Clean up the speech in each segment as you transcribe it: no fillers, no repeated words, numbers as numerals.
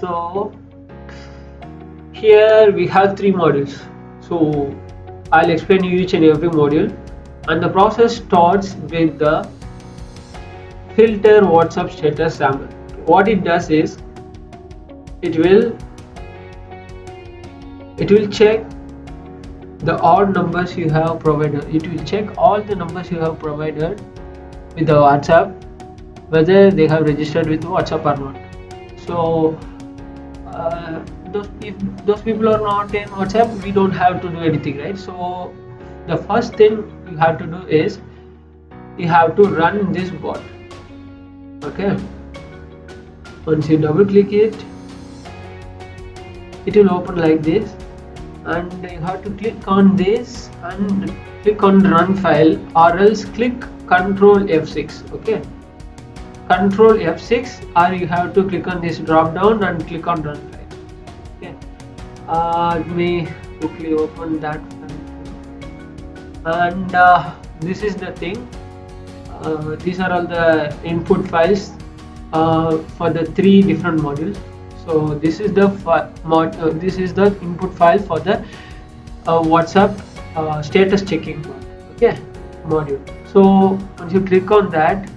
So here we have three modules. So I'll explain you each and every module, and the process starts with the filter WhatsApp status sample. What it does is it will check the odd numbers you have provided. It will check all the numbers you have provided with the WhatsApp, whether they have registered with WhatsApp or not. So if those people are not in WhatsApp, we don't have to do anything, right? So the first thing you have to do is you have to run this bot. Okay, once you double click it, it will open like this, and you have to click on this and click on run file, or else click Control F6. Okay, Control F6, or you have to click on this drop down and click on run file. Okay, let me quickly open that file. And this is the thing. These are all the input files for the three different modules. So this is the input file for the WhatsApp status checking module. So once you click on that,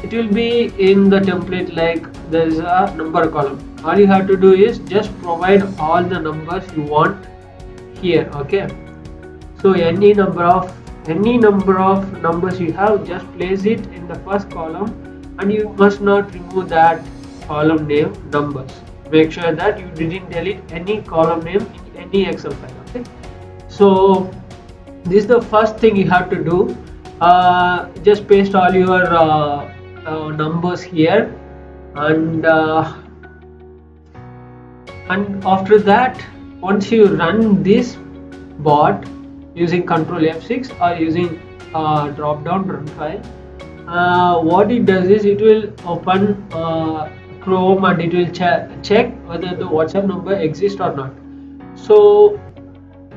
it will be in the template, like there is a number column. All you have to do is just provide all the numbers you want here. Okay, so any number of numbers you have, just place it in the first column, and you must not remove that column name numbers. Make sure that you didn't delete any column name in any Excel file. Okay, so this is the first thing you have to do. Just paste all your numbers here, and after that, once you run this bot using Control F6 or using drop down run file, what it does is it will open Chrome, and it will check whether the WhatsApp number exists or not. So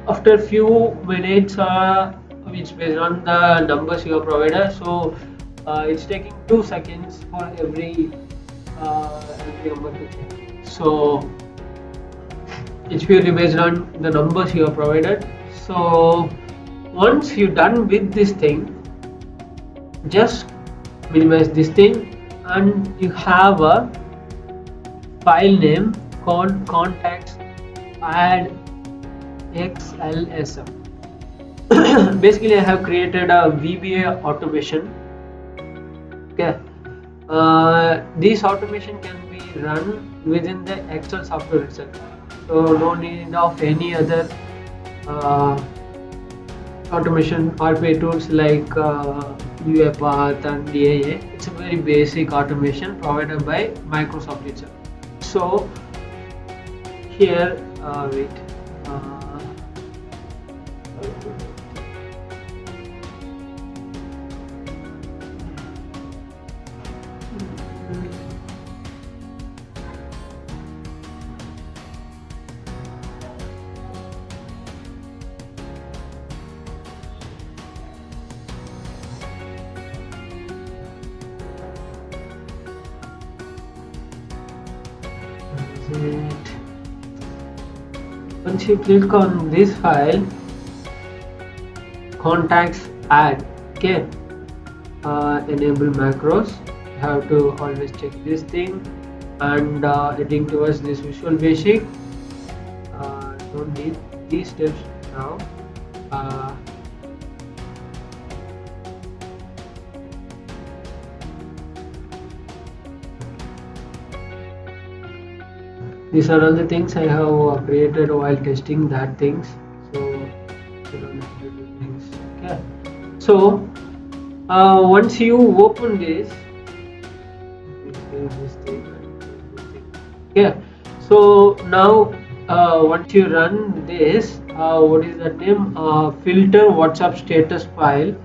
after few minutes, which based on the numbers you have provided, so it's taking 2 seconds for every number to check. So it's purely based on the numbers you have provided. So once you're done with this thing, just minimize this thing, and you have a file name called contacts add XLSM. Basically, I have created a VBA automation. Okay, this automation can be run within the Excel software itself, so no need of any other automation RPA tools like UiPath and DAA. It's a very basic automation provided by Microsoft itself. So here, wait. Once you click on this file, contacts add, okay, enable macros, you have to always check this thing, and heading towards this Visual Basic. Don't need these steps now. These are all the things I have created while testing that things. So you don't have to do things. Okay. So once you open this thing. Okay. So now once you run this, what is the name? Filter WhatsApp status file.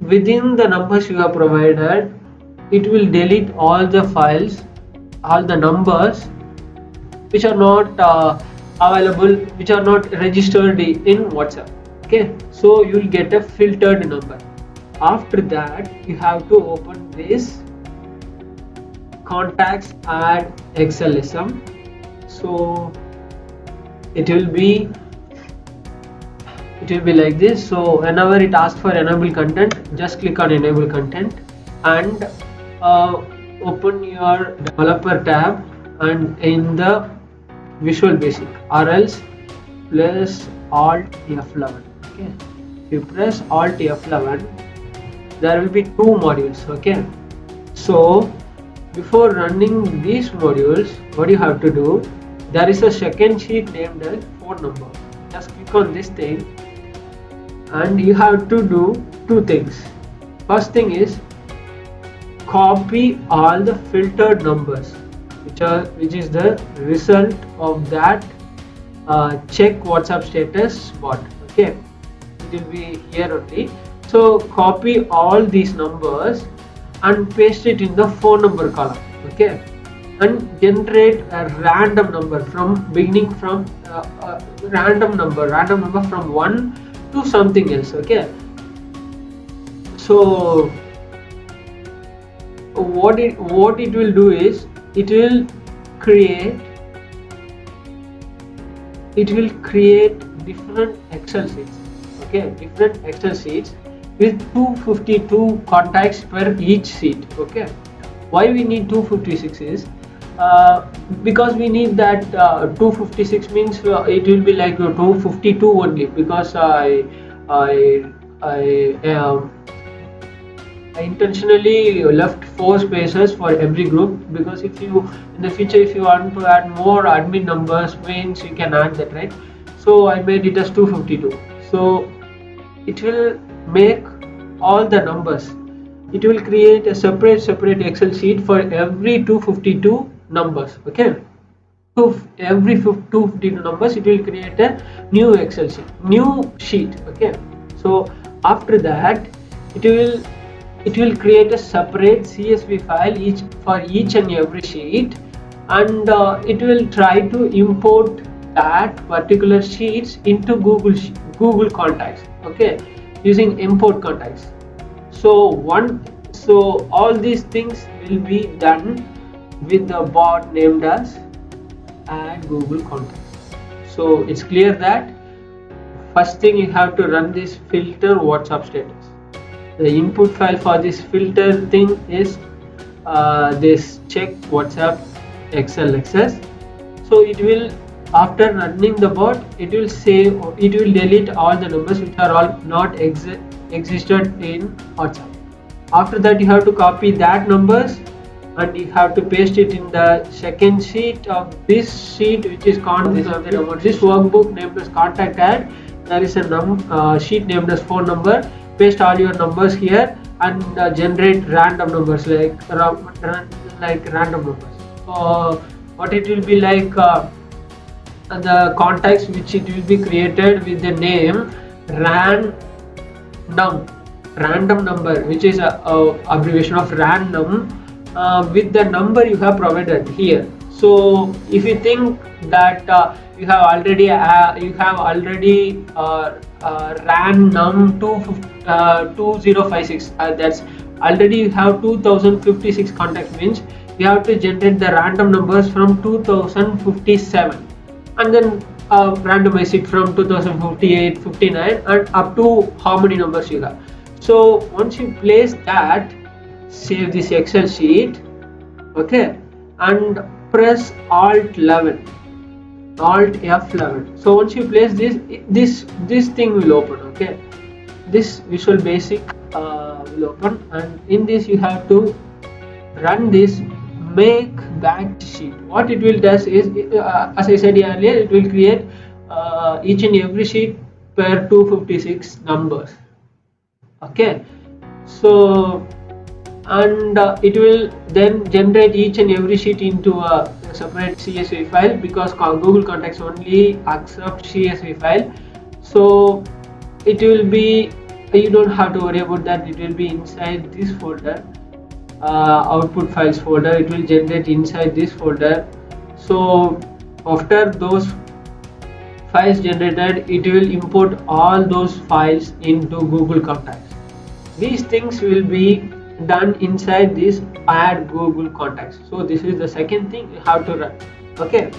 Within the numbers you have provided, it will delete all the files, all the numbers which are not available, which are not registered in WhatsApp. Okay, so you will get a filtered number. After that, you have to open this contacts add XLSM. So it will be like this. So whenever it asks for enable content, just click on enable content and open your developer tab, and in the Visual Basic, or else plus Alt F11. Okay, if you press Alt F11, there will be two modules. Okay, so before running these modules, what you have to do, there is a second sheet named as phone number. Just click on this thing and you have to do two things. First thing is copy all the filtered numbers which is the result of that check WhatsApp status bot. Okay, it will be here only. So copy all these numbers and paste it in the phone number column. Okay, and generate a random number from beginning from random number from 1 to something else. Okay, so what it will do is it will create different Excel sheets. Okay, different Excel sheets with 252 contacts per each sheet. Okay, why we need 256 is because we need that 256 means it will be like 252 only, because I intentionally left 4 spaces for every group, because if you in the future if you want to add more admin numbers means you can add that, right? So I made it as 252. So it will make all the numbers. It will create a separate Excel sheet for every 252 numbers. Okay, so every 252 numbers it will create a new Excel sheet, Okay, so after that it will create a separate CSV file for each and every sheet, and it will try to import that particular sheets into Google Contacts. Okay, using import contacts. So all these things will be done with the bot named as add Google Contacts. So it's clear that first thing you have to run this filter WhatsApp status. The input file for this filter thing is this check WhatsApp XLSS. So it will, after running the bot, it will delete all the numbers which are all not existed in WhatsApp. After that you have to copy that numbers and you have to paste it in the second sheet of this sheet, which is this workbook named as contact add. There is a sheet named as phone number. Paste all your numbers here and generate random numbers like random numbers. What it will be like, the contacts which it will be created with the name random number, which is a abbreviation of random, with the number you have provided here. So if you think that you have already random 2056, that's already you have 2056 contacts, means you have to generate the random numbers from 2057 and then randomize it from 2058, 59 and up to how many numbers you have. So once you place that, save this Excel sheet. Okay, and press Alt F11. So once you place this thing will open. Okay, this Visual Basic will open, and in this you have to run this make batch sheet. What it will does is, as I said earlier, it will create each and every sheet per 256 numbers. Okay, so and it will then generate each and every sheet into a separate CSV file, because Google Contacts only accepts CSV file. So it will be, you don't have to worry about that. It will be inside this folder, output files folder. It will generate inside this folder. So after those files generated, it will import all those files into Google Contacts. These things will be done inside this add Google contacts. So this is the second thing you have to run. Okay,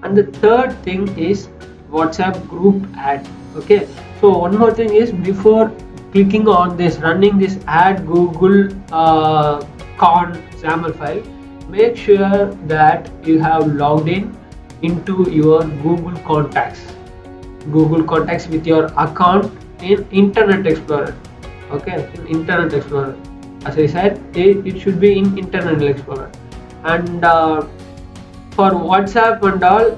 and the third thing is WhatsApp group add. Okay, so one more thing is, before clicking on this running this add Google con XAML file, make sure that you have logged in into your Google Contacts with your account in Internet Explorer. Okay, in Internet Explorer, as I said, it should be in Internet Explorer. And for WhatsApp and all,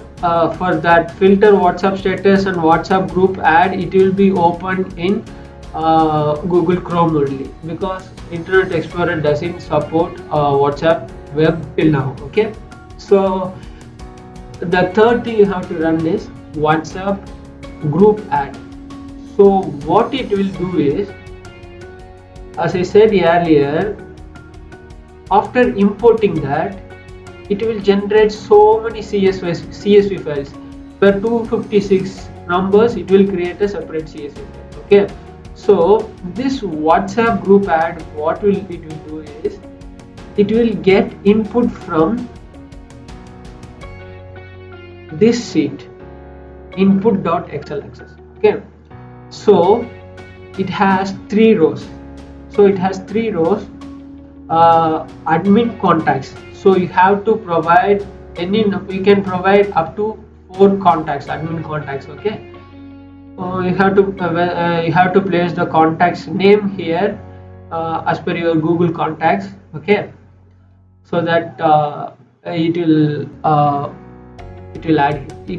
for that filter WhatsApp status and WhatsApp group add, it will be open in Google Chrome only, because Internet Explorer doesn't support WhatsApp web till now. Okay, so the third thing you have to run is WhatsApp group add. So what it will do is, as I said earlier, after importing that, it will generate so many CSV files. Per 256 numbers, it will create a separate CSV file. Okay, so this WhatsApp group add, what it will do is, it will get input from this sheet, input.xlsx. Okay, so it has three rows. Admin contacts. So you have to provide you can provide up to 4 contacts, admin contacts. Okay, you have to place the contact's name here as per your Google contacts. Okay, so that it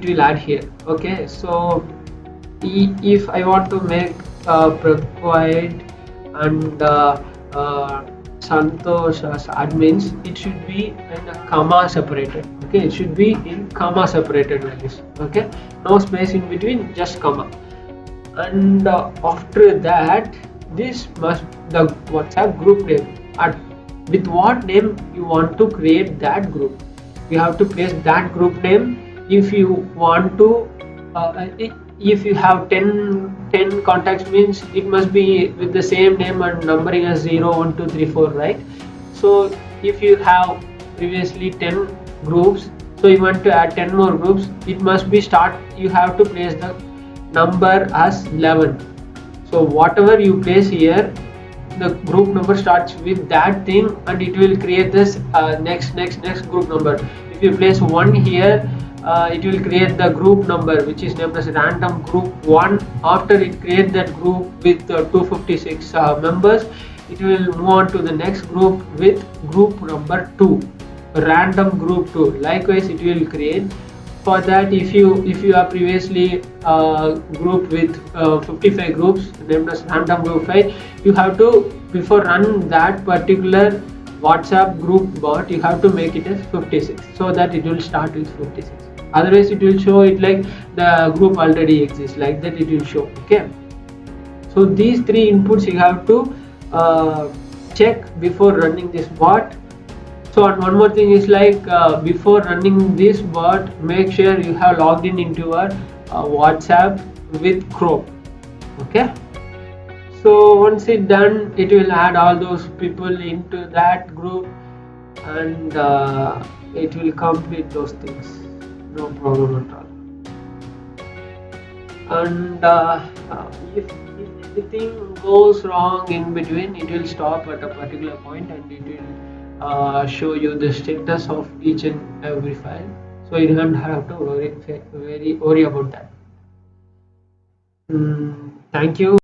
will add here. Okay, so if I want to make Prakwide and Santosh as admins, it should be in a comma separated. Okay, it should be in comma separated like this. Okay, no space in between, just comma. And after that, this must the WhatsApp group name. With what name you want to create that group, you have to place that group name. If you want to if you have 10 contacts, means it must be with the same name and numbering as 0 1 2 3 4, right? So if you have previously 10 groups, so you want to add 10 more groups, it must be you have to place the number as 11. So whatever you place here, the group number starts with that thing, and it will create this next group number. If you place 1 here, it will create the group number which is named as random group 1. After it creates that group with 256 members, it will move on to the next group with group number 2, random group 2. Likewise, it will create. For that, if you are previously grouped with 55 groups named as random group 5, you have to, before run that particular WhatsApp group bot, you have to make it as 56, so that it will start with 56. Otherwise, it will show it like the group already exists, like that it will show. Okay, so these 3 inputs you have to check before running this bot. So, and one more thing is, like before running this bot, make sure you have logged in into your WhatsApp with Chrome. Okay, so once it's done, it will add all those people into that group, and it will complete those things, no problem at all. And if anything goes wrong in between, it will stop at a particular point, and it will show you the status of each and every file, so you don't have to worry about that. Thank you.